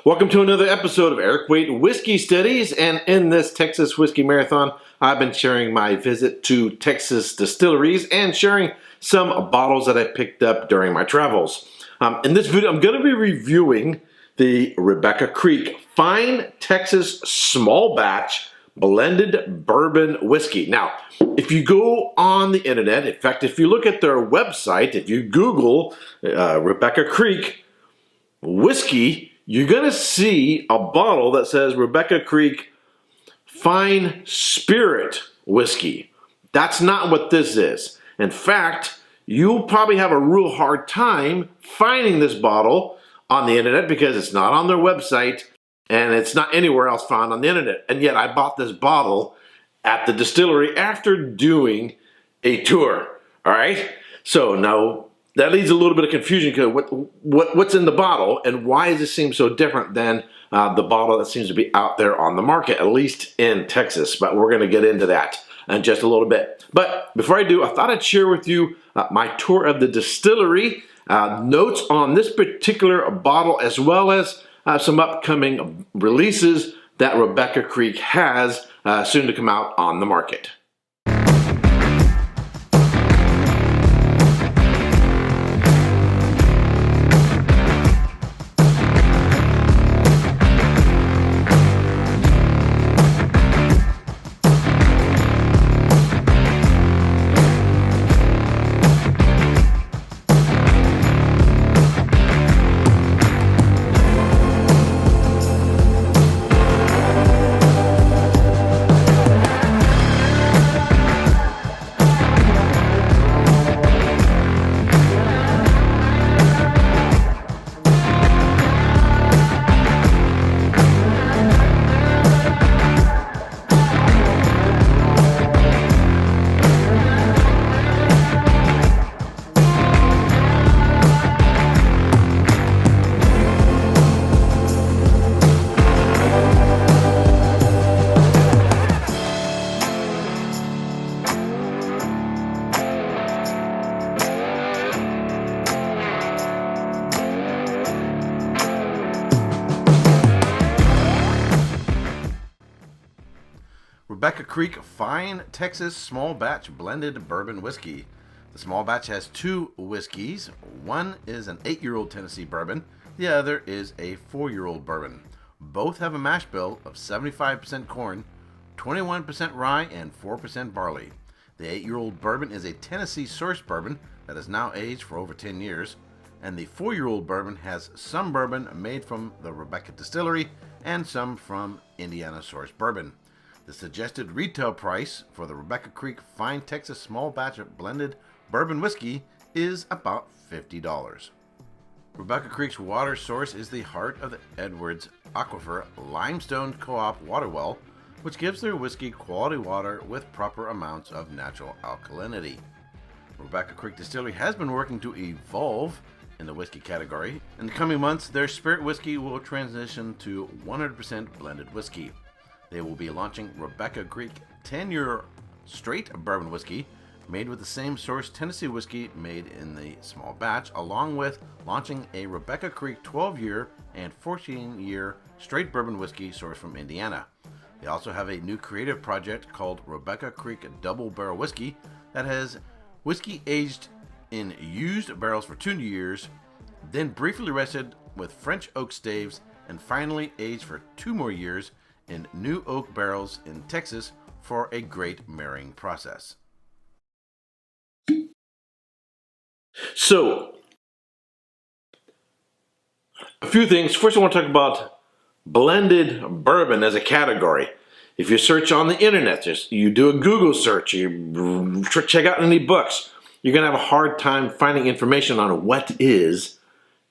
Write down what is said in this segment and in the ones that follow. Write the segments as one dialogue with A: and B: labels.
A: Welcome to another episode of Erik Wait Whiskey Studies, and in this Texas Whiskey Marathon, I've been sharing my visit to Texas distilleries and sharing some bottles that I picked up during my travels. In this video, I'm going to be reviewing the Rebecca Creek Fine Texas Small Batch Blended Bourbon Whiskey. Now, if you go on the internet, in fact, if you look at their website, if you Google Rebecca Creek Whiskey, you're going to see a bottle that says Rebecca Creek Fine Spirit Whiskey. That's not what this is. In fact, you'll probably have a real hard time finding this bottle on the internet because it's not on their website and it's not anywhere else found on the internet. And yet I bought this bottle at the distillery after doing a tour. All right? So now that leads a little bit of confusion because what's in the bottle and why does it seem so different than the bottle that seems to be out there on the market, at least in Texas. But we're going to get into that in just a little bit. But before I do, I thought I'd share with you my tour of the distillery, notes on this particular bottle, as well as some upcoming releases that Rebecca Creek has soon to come out on the market. Rebecca Creek Fine Texas Small Batch Blended Bourbon Whiskey. The small batch has two whiskeys. One is an 8-year-old Tennessee bourbon. The other is a 4-year-old bourbon. Both have a mash bill of 75% corn, 21% rye, and 4% barley. The 8-year-old bourbon is a Tennessee source bourbon that is now aged for over 10 years. And the 4-year-old bourbon has some bourbon made from the Rebecca Distillery and some from Indiana source bourbon. The suggested retail price for the Rebecca Creek Fine Texas Small Batch Blended Bourbon Whiskey is about $50. Rebecca Creek's water source is the heart of the Edwards Aquifer Limestone Co-op water well, which gives their whiskey quality water with proper amounts of natural alkalinity. Rebecca Creek Distillery has been working to evolve in the whiskey category. In the coming months, their spirit whiskey will transition to 100% blended whiskey. They will be launching Rebecca Creek 10-year straight bourbon whiskey made with the same source Tennessee whiskey made in the small batch, along with launching a Rebecca Creek 12-year and 14-year straight bourbon whiskey sourced from Indiana. They also have a new creative project called Rebecca Creek Double Barrel Whiskey that has whiskey aged in used barrels for 2 years, then briefly rested with French oak staves, and finally aged for 2 more years in new oak barrels in Texas for a great marrying process. So, a few things. First, I want to talk about blended bourbon as a category. If you search on the internet, you do a Google search, you check out any books, you're going to have a hard time finding information on what is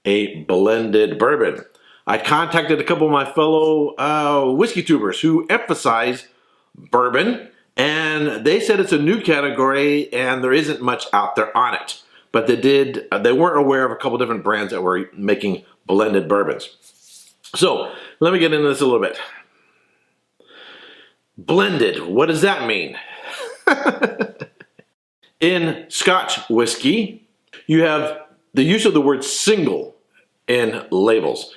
A: a blended bourbon. I contacted a couple of my fellow whiskey tubers who emphasize bourbon, and they said it's a new category and there isn't much out there on it. But they weren't aware of a couple different brands that were making blended bourbons. So let me get into this a little bit. Blended, what does that mean? In Scotch whiskey, you have the use of the word single in labels.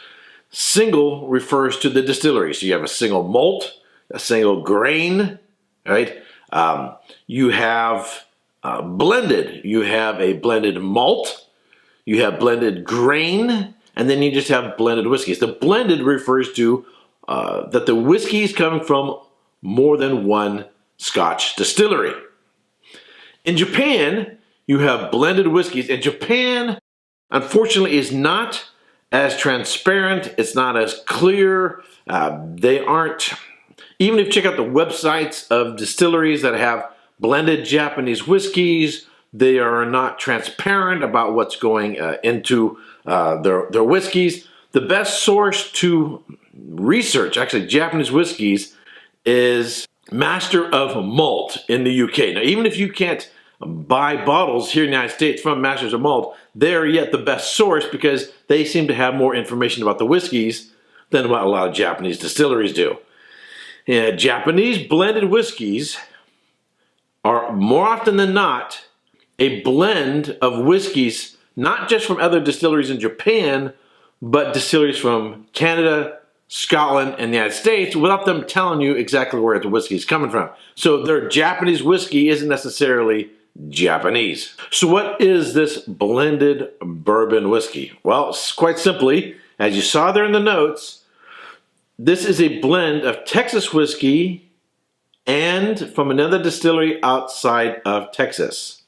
B: Single refers to the distillery. So you have a single malt, a single grain, right? You have blended. You have a blended malt, you have blended grain, and then you just have blended whiskeys. The blended refers to that the whiskey is coming from more than one Scotch distillery. In Japan, you have blended whiskeys. And Japan, unfortunately, is not as transparent. It's not as clear. They aren't, even if you check out the websites of distilleries that have blended Japanese whiskeys, they are not transparent about what's going into their whiskeys. The best source to research, actually, Japanese whiskeys is Master of Malt in the UK. Now, even if you can't buy bottles here in the United States from Masters of Malt, they're yet the best source because they seem to have more information about the whiskeys than what a lot of Japanese distilleries do. Japanese blended whiskeys are more often than not a blend of whiskeys, not just from other distilleries in Japan, but distilleries from Canada, Scotland, and the United States, without them telling you exactly where the whiskey is coming from. So their Japanese whiskey isn't necessarily Japanese. So what is this blended bourbon whiskey? Well, quite simply, as you saw there in the notes, this is a blend of Texas whiskey and from another distillery outside of Texas.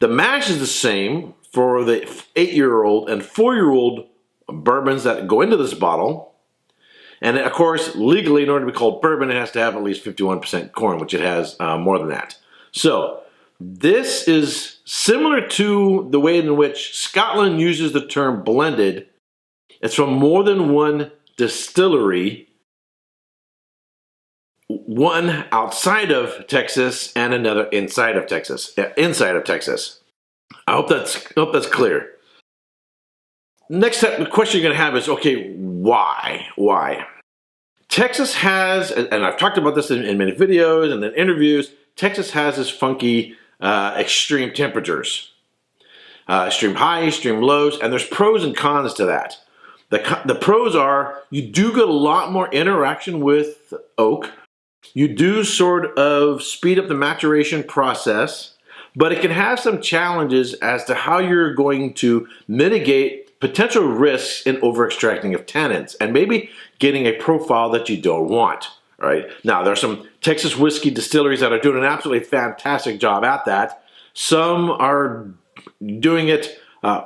B: The mash is the same for the 8-year-old and 4-year-old bourbons that go into this bottle. And of course, legally, in order to be called bourbon, it has to have at least 51% corn, which it has more than that. So this is similar to the way in which Scotland uses the term blended. It's from more than one distillery, one outside of Texas and another inside of Texas. I hope that's clear. Next question you're going to have is, okay, why? Why? Texas has, and I've talked about this in many videos and in interviews, Texas has this funky extreme temperatures. Extreme highs, extreme lows, and there's pros and cons to that. The pros are you do get a lot more interaction with oak. You do sort of speed up the maturation process, but it can have some challenges as to how you're going to mitigate potential risks in over-extracting of tannins and maybe getting a profile that you don't want. Right? Now, there are some Texas whiskey distilleries that are doing an absolutely fantastic job at that. Some are doing it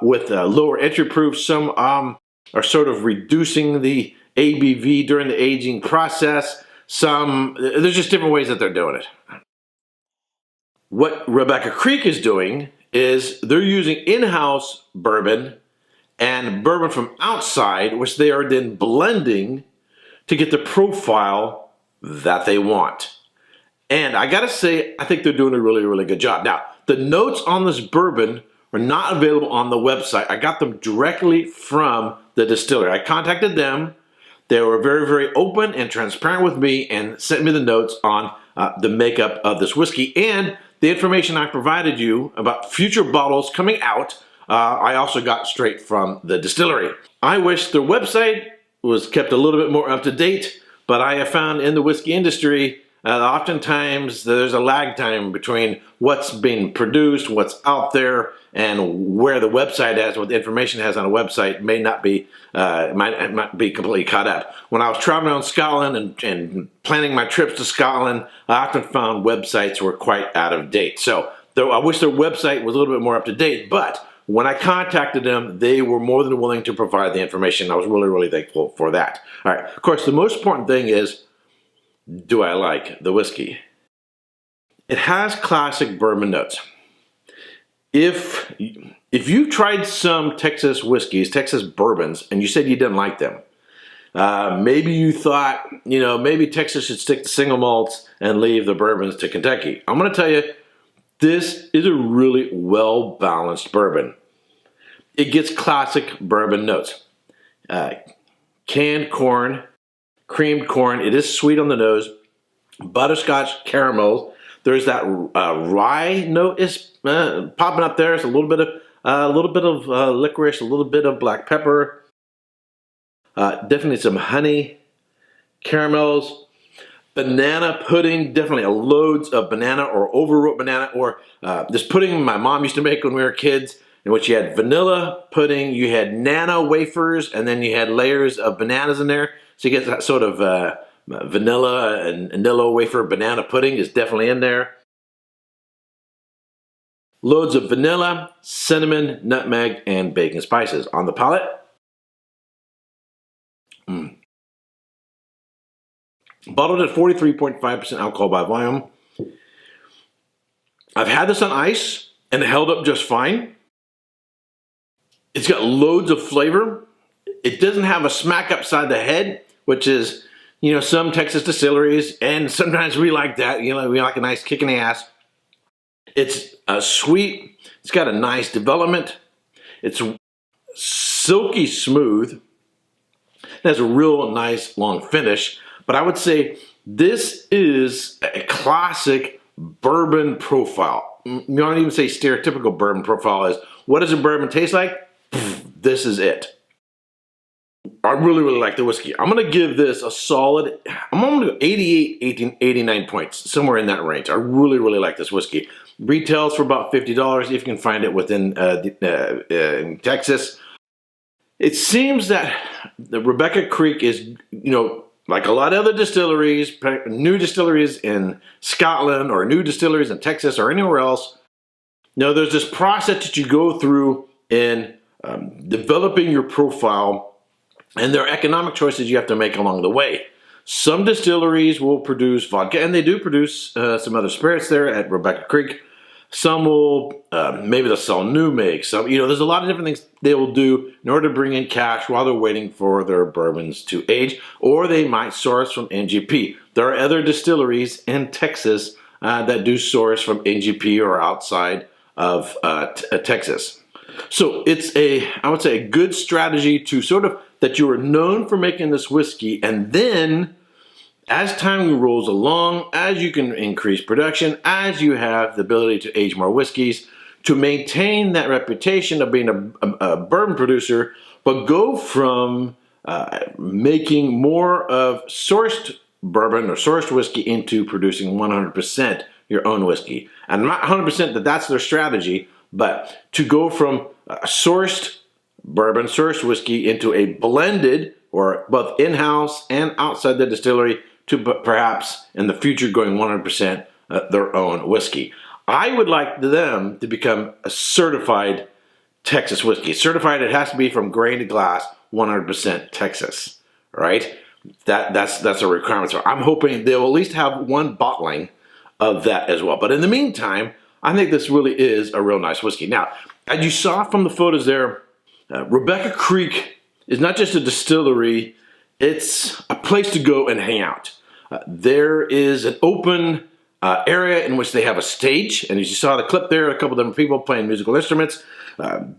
B: with lower entry proof. Some are sort of reducing the ABV during the aging process. There's just different ways that they're doing it. What Rebecca Creek is doing is they're using in-house bourbon and bourbon from outside, which they are then blending to get the profile that they want. And I gotta say, I think they're doing a really, really good job. Now, the notes on this bourbon are not available on the website. I got them directly from the distillery. I contacted them. They were very, very open and transparent with me and sent me the notes on the makeup of this whiskey and the information I provided you about future bottles coming out. I also got straight from the distillery. I wish their website was kept a little bit more up to date, but I have found in the whiskey industry, oftentimes there's a lag time between what's being produced, what's out there, and where the website is, what the information has on a website may not be, might not be completely caught up. When I was traveling around Scotland and planning my trips to Scotland, I often found websites were quite out of date. So though I wish their website was a little bit more up to date, but when I contacted them, they were more than willing to provide the information. I was really, really thankful for that. All right, of course, the most important thing is, do I like the whiskey? It has classic bourbon notes. If you tried some Texas whiskeys, Texas bourbons, and you said you didn't like them, maybe you thought, maybe Texas should stick to single malts and leave the bourbons to Kentucky. I'm going to tell you, this is a really well-balanced bourbon. It gets classic bourbon notes. Canned corn, creamed corn. It is sweet on the nose. Butterscotch caramel. There's that rye note is popping up there. It's a little bit of licorice, a little bit of black pepper. Definitely some honey, caramels, banana pudding, definitely loads of banana or overwrought banana, or this pudding my mom used to make when we were kids, in which you had vanilla pudding, you had nano wafers, and then you had layers of bananas in there. So you get that sort of vanilla and vanilla wafer banana pudding is definitely in there. Loads of vanilla, cinnamon, nutmeg, and baking spices on the palate. Bottled at 43.5% alcohol by volume. I've had this on ice and it held up just fine. It's got loads of flavor. It doesn't have a smack upside the head, which is, you know, some Texas distilleries, and sometimes we like that. You know, we like a nice kick in the ass. It's sweet. It's got a nice development. It's silky smooth. It has a real nice long finish. But I would say this is a classic bourbon profile. You don't even say stereotypical bourbon profile is, what does a bourbon taste like? This is it. I really, really like the whiskey. I'm going to give this a solid, I'm going to go 88, 89 points, somewhere in that range. I really, really like this whiskey. Retails for about $50 if you can find it within in Texas. It seems that the Rebecca Creek is, you know, like a lot of other distilleries, new distilleries in Scotland or new distilleries in Texas or anywhere else. Now, there's this process that you go through in developing your profile, and there are economic choices you have to make along the way. Some distilleries will produce vodka, and they do produce some other spirits there at Rebecca Creek. Some will, maybe they'll sell new makes. Some, you know, there's a lot of different things they will do in order to bring in cash while they're waiting for their bourbons to age, or they might source from NGP. There are other distilleries in Texas that do source from NGP or outside of Texas. So it's I would say, a good strategy to sort of, that you are known for making this whiskey, and then as time rolls along, as you can increase production, as you have the ability to age more whiskeys, to maintain that reputation of being a bourbon producer, but go from making more of sourced bourbon or sourced whiskey into producing 100% your own whiskey. And not 100% that that's their strategy, but to go from sourced bourbon, sourced whiskey into a blended, or both in-house and outside the distillery, to perhaps in the future going 100% their own whiskey. I would like them to become a certified Texas whiskey. Certified, it has to be from grain to glass, 100% Texas, right? That's a requirement. So I'm hoping they'll at least have one bottling of that as well. But in the meantime, I think this really is a real nice whiskey. Now, as you saw from the photos there, Rebecca Creek is not just a distillery, it's a place to go and hang out. There is an open area in which they have a stage, and as you saw the clip there, a couple of different people playing musical instruments.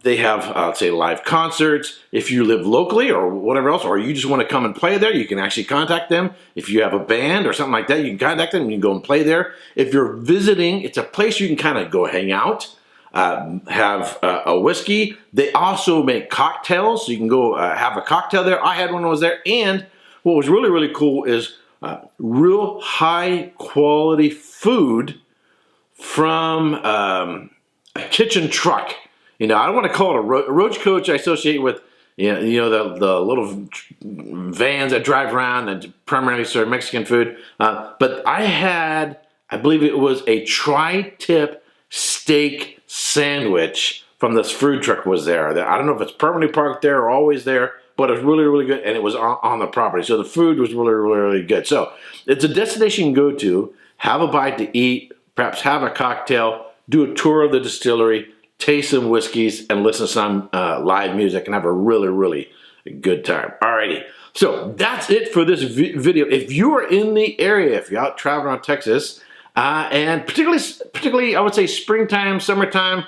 B: They have, let's say, live concerts. If you live locally or whatever else, or you just want to come and play there, you can actually contact them. If you have a band or something like that, you can contact them and you can go and play there. If you're visiting, it's a place you can kind of go hang out, have a whiskey. They also make cocktails, so you can go have a cocktail there. I had one when I was there, and what was really, really cool is real high quality food from a kitchen truck. You know, I don't want to call it a roach coach. I associate with, you know the little vans that drive around and primarily serve Mexican food. But I had, I believe it was a tri-tip steak sandwich from this food truck was there. I don't know if it's permanently parked there or always there, but it was really, really good, and it was on the property. So the food was really, really, really good. So it's a destination you can go to, have a bite to eat, perhaps have a cocktail, do a tour of the distillery, taste some whiskeys, and listen to some live music and have a really, really good time. Alrighty, so that's it for this video. If you are in the area, if you're out traveling around Texas, and particularly, I would say springtime, summertime,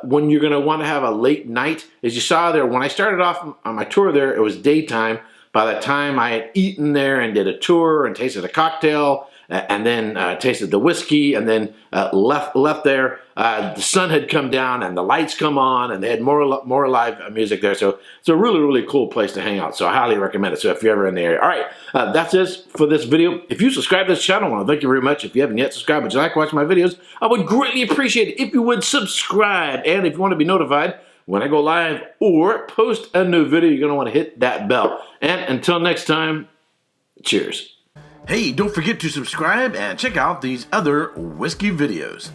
B: when you're going to want to have a late night. As you saw there, when I started off on my tour there, it was daytime. By the time I had eaten there and did a tour and tasted a cocktail and then tasted the whiskey, and then left there. The sun had come down, and the lights come on, and they had more live music there. So it's a really, really cool place to hang out. So I highly recommend it. So if you're ever in the area. All right, that's it for this video. If you subscribe to this channel, I want to thank you very much. If you haven't yet subscribed, but you like watching my videos, I would greatly appreciate it if you would subscribe. And if you want to be notified when I go live or post a new video, you're going to want to hit that bell. And until next time, cheers.
A: Hey, don't forget to subscribe and check out these other whiskey videos.